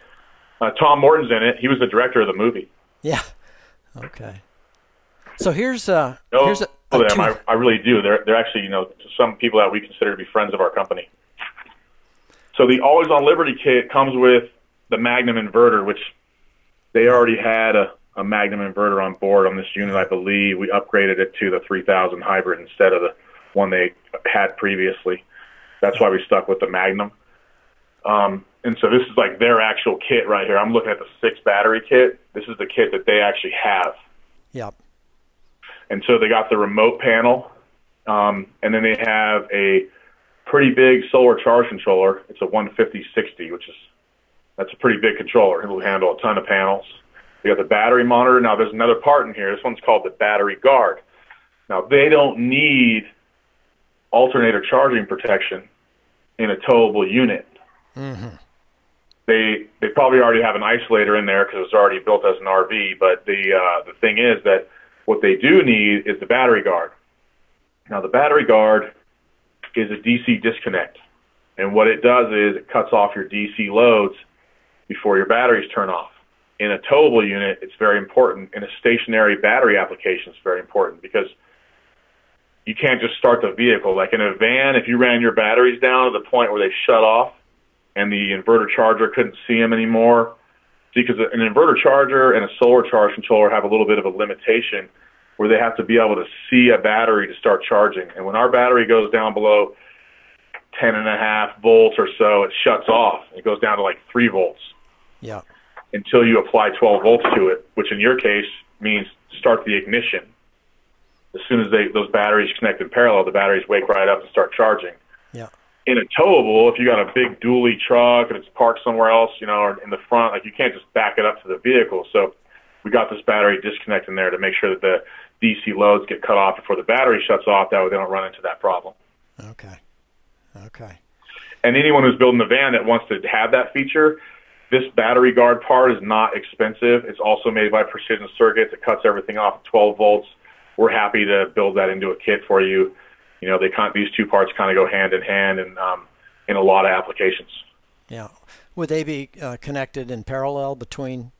Tom Morton's in it. He was the director of the movie. Yeah. Okay. So here's I really do. They're actually, some people that we consider to be friends of our company. So the Always on Liberty kit comes with the Magnum inverter, which they already had a Magnum inverter on board on this unit, I believe. We upgraded it to the 3000 hybrid instead of the one they had previously. That's why we stuck with the Magnum. And so this is like their actual kit right here. I'm looking at the 6 battery kit. This is the kit that they actually have. Yep. And so they got the remote panel, and then they have a pretty big solar charge controller. It's a 150/60, that's a pretty big controller. It will handle a ton of panels. They got the battery monitor. Now there's another part in here. This one's called the battery guard. Now they don't need alternator charging protection in a towable unit. Mm-hmm. They probably already have an isolator in there because it's already built as an RV. But the thing is that what they do need is the battery guard. Now the battery guard is a DC disconnect, and what it does is it cuts off your DC loads before your batteries turn off. In a towable unit, it's very important. In a stationary battery application, it's very important because you can't just start the vehicle. Like in a van, if you ran your batteries down to the point where they shut off and the inverter charger couldn't see them anymore, because an inverter charger and a solar charge controller have a little bit of a limitation where they have to be able to see a battery to start charging. And when our battery goes down below 10.5 volts or so, it shuts off. It goes down to like 3 volts. Yeah. Until you apply 12 volts to it, which in your case means start the ignition. As soon as those batteries connect in parallel, the batteries wake right up and start charging. Yeah. In a towable, if you got a big dually truck and it's parked somewhere else, or in the front, like you can't just back it up to the vehicle. So we got this battery disconnect in there to make sure that the DC loads get cut off before the battery shuts off. That way they don't run into that problem. Okay. And anyone who's building a van that wants to have that feature, this battery guard part is not expensive. It's also made by Precision Circuits. It cuts everything off at 12 volts. We're happy to build that into a kit for you. These two parts kind of go hand in hand in a lot of applications. Yeah. Would they be connected in parallel between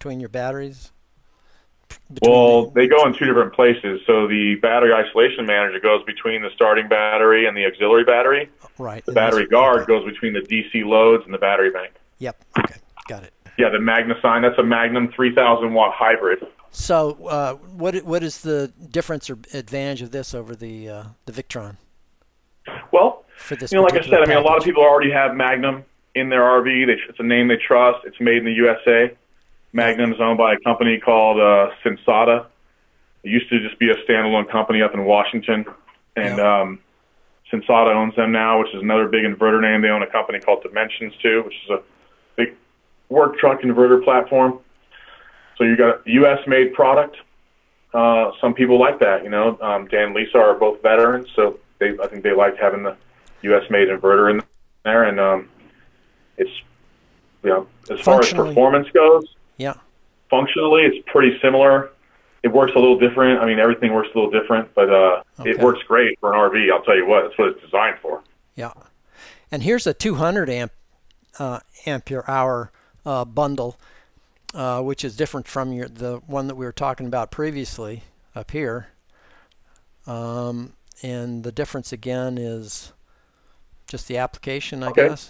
your batteries? They go in 2 different places. So the battery isolation manager goes between the starting battery and the auxiliary battery. Right. The battery guard goes between the DC loads and the battery bank. Yep. Okay. Got it. Yeah, the Magnum sign, that's a Magnum 3,000 watt hybrid. So what is the difference or advantage of this over the Victron? Well, for this like I said, a lot of people already have Magnum in their RV. It's a name they trust. It's made in the USA. Magnum is owned by a company called Sensata. It used to just be a standalone company up in Washington, and Sensata owns them now, which is another big inverter name. They own a company called Dimensions too, which is a big work truck inverter platform. So you got a U.S.-made product. Some people like that. Dan and Lisa are both veterans, so I think they liked having the U.S.-made inverter in there. And it's as far as performance goes, functionally it's pretty similar. It works a little different. Everything works a little different, but it works great for an RV. I'll tell you what, that's what it's designed for. Yeah. And here's a 200 ampere hour bundle. Which is different from the one that we were talking about previously up here. And the difference again is just the application, I guess.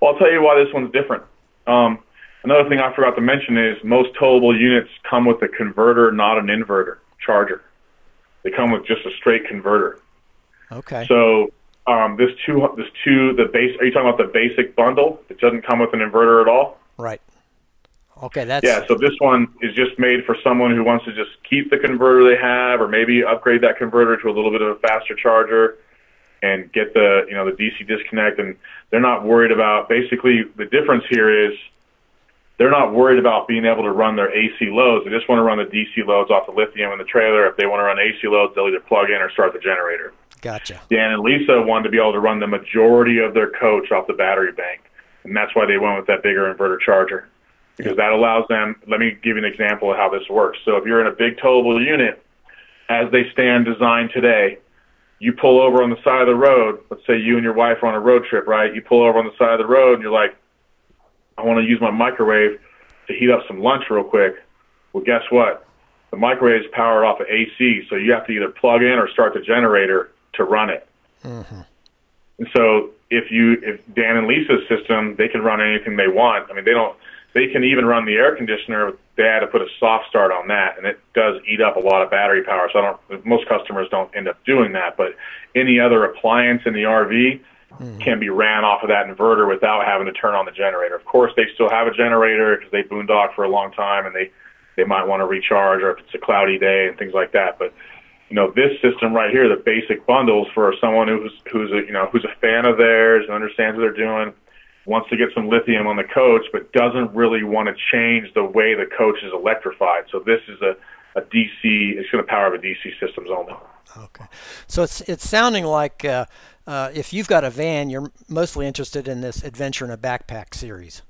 Well, I'll tell you why this one's different. Another thing I forgot to mention is most towable units come with a converter, not an inverter charger. They come with just a straight converter. Okay. So are you talking about the basic bundle? It doesn't come with an inverter at all? Right. Okay, so this one is just made for someone who wants to just keep the converter they have, or maybe upgrade that converter to a little bit of a faster charger, and get the the DC disconnect. And they're not worried about. Basically, the difference here is they're not worried about being able to run their AC loads. They just want to run the DC loads off the lithium in the trailer. If they want to run AC loads, they'll either plug in or start the generator. Gotcha. Dan and Lisa wanted to be able to run the majority of their coach off the battery bank, and that's why they went with that bigger inverter charger. because that allows them, let me give you an example of how this works. So if you're in a big towable unit, as they stand designed today, you pull over on the side of the road. Let's say you and your wife are on a road trip, right? You pull over on the side of the road and you're like, I want to use my microwave to heat up some lunch real quick. Well, guess what? The microwave is powered off of AC, so you have to either plug in or start the generator to run it. Mm-hmm. And so if Dan and Lisa's system, they can run anything they want. I mean, they can even run the air conditioner. They had to put a soft start on that, and it does eat up a lot of battery power. So most customers don't end up doing that, but any other appliance in the RV can be ran off of that inverter without having to turn on the generator. Of course, they still have a generator because they boondock for a long time, and they might want to recharge, or if it's a cloudy day and things like that. But this system right here, the basic bundles for someone who's a fan of theirs and understands what they're doing, wants to get some lithium on the coach, but doesn't really want to change the way the coach is electrified. So this is a DC. It's going to power the DC systems only. Okay, so it's sounding like if you've got a van, you're mostly interested in this Adventure in a Backpack series.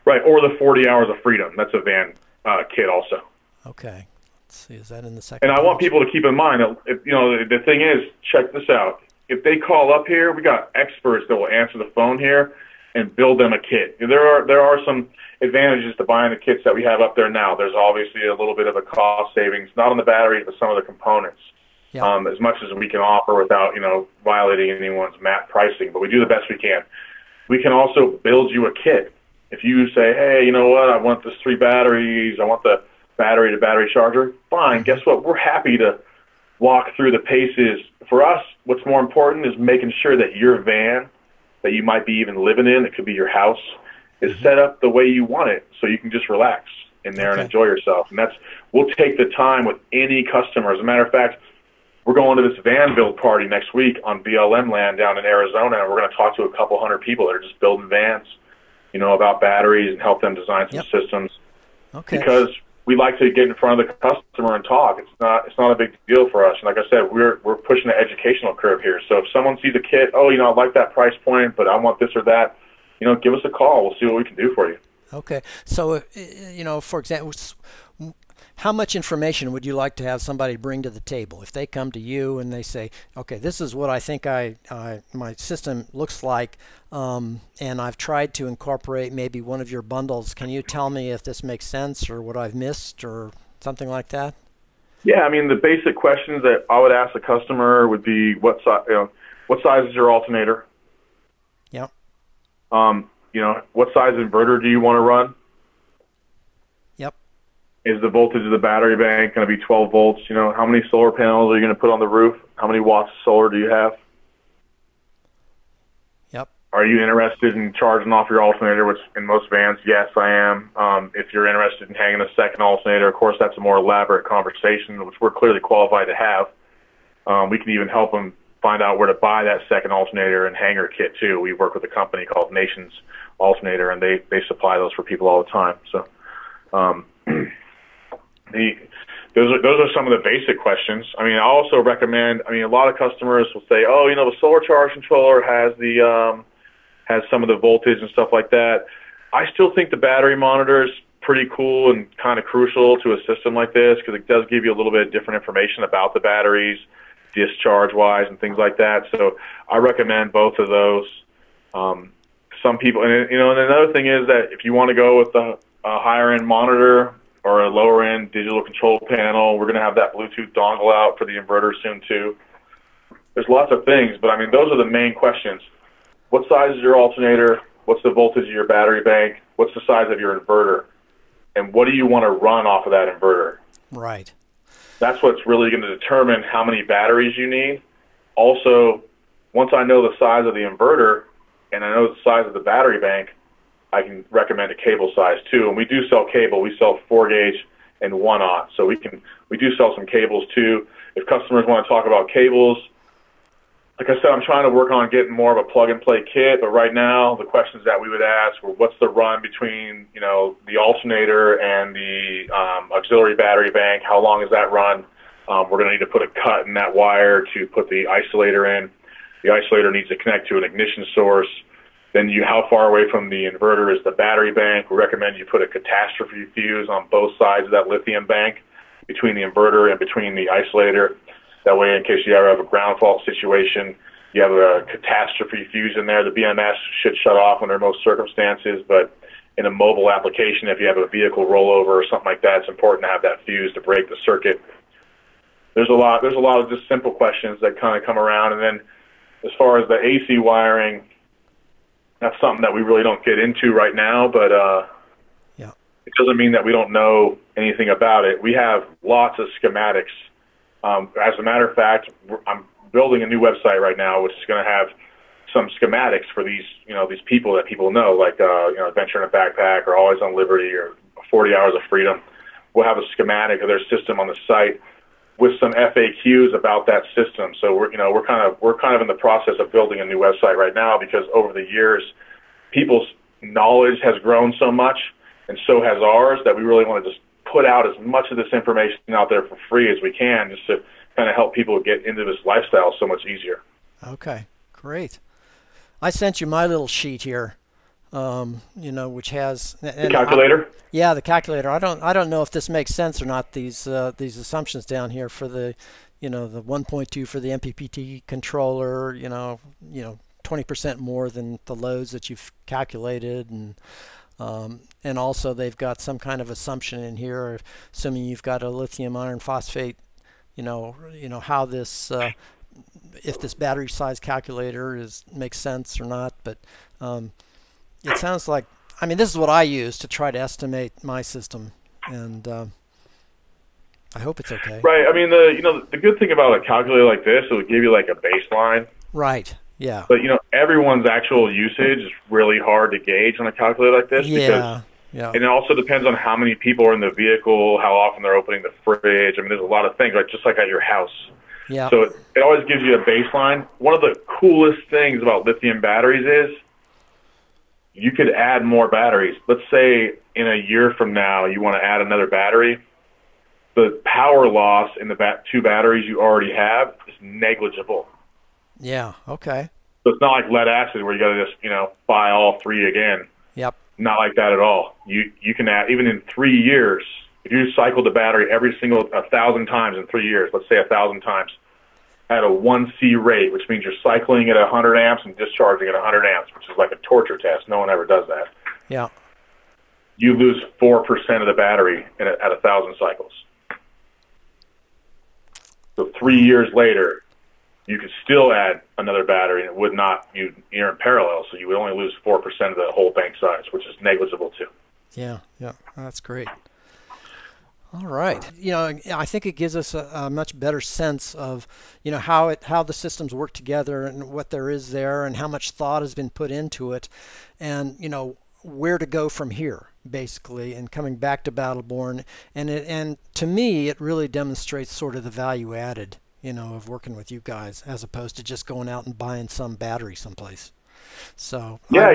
Right, or the 40 Hours of Freedom. That's a van kit also. Okay. Let's see, is that in the second? And I want people to keep in mind that, the thing is, check this out. If they call up here, we got experts that will answer the phone here and build them a kit. There are some advantages to buying the kits that we have up there now. There's obviously a little bit of a cost savings, not on the batteries, but some of the components. Yep. As much as we can offer without, violating anyone's MAP pricing, but we do the best we can. We can also build you a kit. If you say, hey, you know what, I want this 3 batteries, I want the battery-to-battery charger, fine. Guess what? We're happy to walk through the paces. For us, what's more important is making sure that your van that you might be even living in, it could be your house, is set up the way you want it so you can just relax in there and enjoy yourself. And we'll take the time with any customer. As a matter of fact, we're going to this van build party next week on BLM land down in Arizona, and we're going to talk to a couple hundred people that are just building vans, about batteries and help them design some systems. Okay. Because we like to get in front of the customer and talk. It's not a big deal for us. And like I said, we're pushing the educational curve here. So if someone sees a kit, I like that price point, but I want this or that, give us a call. We'll see what we can do for you. Okay. So, for example, how much information would you like to have somebody bring to the table? If they come to you and they say, okay, this is what I think my system looks like, and I've tried to incorporate maybe one of your bundles. Can you tell me if this makes sense or what I've missed or something like that? Yeah, I mean, the basic questions that I would ask the customer would be, what size is your alternator? Yep. What size inverter do you want to run? Yep. Is the voltage of the battery bank going to be 12 volts? How many solar panels are you going to put on the roof? How many watts of solar do you have? Yep. Are you interested in charging off your alternator, which in most vans, yes, I am. If you're interested in hanging a second alternator, of course, that's a more elaborate conversation, which we're clearly qualified to have. We can even help them find out where to buy that second alternator and hanger kit, too. We work with a company called Nations Alternator, and they supply those for people all the time. So those are some of the basic questions. I mean, I also recommend, a lot of customers will say, oh, the solar charge controller has has some of the voltage and stuff like that. I still think the battery monitor is pretty cool and kind of crucial to a system like this because it does give you a little bit different information about the batteries, discharge-wise and things like that. So I recommend both of those. Some people, and another thing is that if you want to go with a higher-end monitor or a lower-end digital control panel, we're going to have that Bluetooth dongle out for the inverter soon too. There's lots of things, but those are the main questions. What size is your alternator? What's the voltage of your battery bank? What's the size of your inverter? And what do you want to run off of that inverter? Right. That's what's really going to determine how many batteries you need. Also, once I know the size of the inverter and I know the size of the battery bank, I can recommend a cable size too. And we do sell cable. We sell 4-gauge and 1-aught. So we do sell some cables too. If customers want to talk about cables, like I said, I'm trying to work on getting more of a plug-and-play kit, but right now the questions that we would ask were what's the run between, the alternator and the auxiliary battery bank? How long is that run? We're going to need to put a cut in that wire to put the isolator in. The isolator needs to connect to an ignition source. Then how far away from the inverter is the battery bank. We recommend you put a catastrophe fuse on both sides of that lithium bank, between the inverter and between the isolator. That way, in case you ever have a ground fault situation, you have a catastrophe fuse in there. The BMS should shut off under most circumstances, but in a mobile application, if you have a vehicle rollover or something like that, it's important to have that fuse to break the circuit. There's a lot of just simple questions that kind of come around. And then as far as the AC wiring, that's something that we really don't get into right now, but it doesn't mean that we don't know anything about it. We have lots of schematics. As a matter of fact, I'm building a new website right now, which is going to have some schematics for these people that people know, like Adventure in a Backpack or Always on Liberty or 40 Hours of Freedom. We'll have a schematic of their system on the site with some FAQs about that system. So we're kind of in the process of building a new website right now, because over the years, people's knowledge has grown so much, and so has ours, that we really want to just put out as much of this information out there for free as we can, just to kind of help people get into this lifestyle so much easier. Okay, great. I sent you my little sheet here, which has the calculator. Yeah, the calculator. I don't know if this makes sense or not. These assumptions down here for the, the 1.2 for the MPPT controller. 20% more than the loads that you've calculated, and also they've got some kind of assumption in here, assuming you've got a lithium iron phosphate. How this if this battery size calculator makes sense or not. But it sounds like, this is what I use to try to estimate my system, and I hope it's okay. Right. The good thing about a calculator like this, it would give you like a baseline. Right. Yeah. But everyone's actual usage is really hard to gauge on a calculator like this. Yeah. And it also depends on how many people are in the vehicle, how often they're opening the fridge. There's a lot of things, right? Just like at your house. Yeah. So it always gives you a baseline. One of the coolest things about lithium batteries is you could add more batteries. Let's say in a year from now you want to add another battery. The power loss in the two batteries you already have is negligible. Yeah. Okay. So it's not like lead acid where you got to just buy all three again. Yep. Not like that at all. You can add, even in 3 years, if you cycle the battery 1,000 times in 3 years, let's say 1,000 times, at a 1C rate, which means you're cycling at 100 amps and discharging at 100 amps, which is like a torture test. No one ever does that. Yeah. You lose 4% of the battery at 1,000 cycles. So 3 years later, you could still add another battery, and it would not, you're in parallel, so you would only lose 4% of the whole bank size, which is negligible too. Yeah, that's great. All right. I think it gives us a much better sense of, how the systems work together and what there is there and how much thought has been put into it, and, where to go from here, basically, and coming back to Battleborn. And to me, it really demonstrates sort of the value added, of working with you guys, as opposed to just going out and buying some battery someplace. So yeah,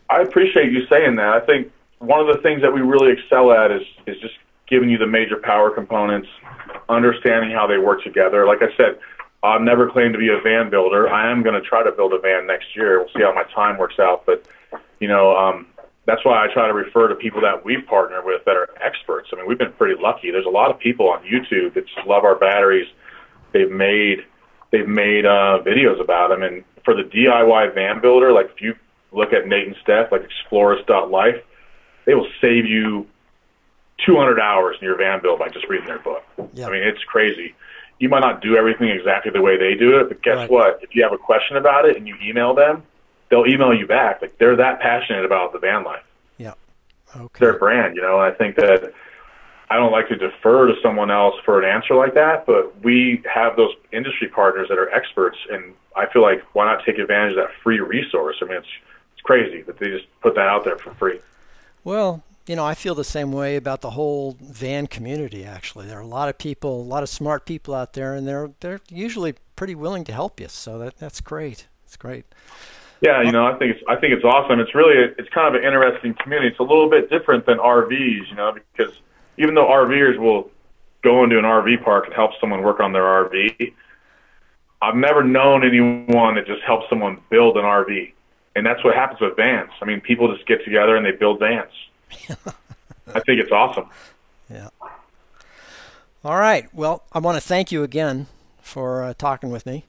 I appreciate you saying that. I think one of the things that we really excel at is just giving you the major power components, understanding how they work together. Like I said, I've never claimed to be a van builder. I am going to try to build a van next year. We'll see how my time works out. But, that's why I try to refer to people that we've partnered with that are experts. We've been pretty lucky. There's a lot of people on YouTube that just love our batteries. They've made videos about them. And for the DIY van builder, like if you look at Nate and Steph, like Explorers.life, they will save you 200 hours in your van build by just reading their book. Yeah. It's crazy. You might not do everything exactly the way they do it, but guess what? If you have a question about it and you email them, they'll email you back. Like, they're that passionate about the van life. Yeah. Okay. Their brand, and I think that I don't like to defer to someone else for an answer like that, but we have those industry partners that are experts, and I feel like why not take advantage of that free resource? It's crazy that they just put that out there for free. Well, I feel the same way about the whole van community, actually. There are a lot of people, a lot of smart people out there, and they're usually pretty willing to help you. So that's great. It's great. Yeah, I think it's awesome. It's kind of an interesting community. It's a little bit different than RVs, because even though RVers will go into an RV park and help someone work on their RV, I've never known anyone that just helps someone build an RV. And that's what happens with vans. I mean, people just get together and they build vans. I think it's awesome. Yeah. All right. Well, I want to thank you again for talking with me.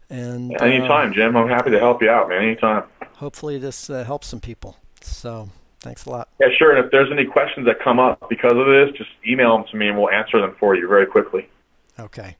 And anytime, Jim. I'm happy to help you out, man. Anytime. Hopefully this helps some people. So thanks a lot. Yeah, sure. And if there's any questions that come up because of this, just email them to me and we'll answer them for you very quickly. Okay.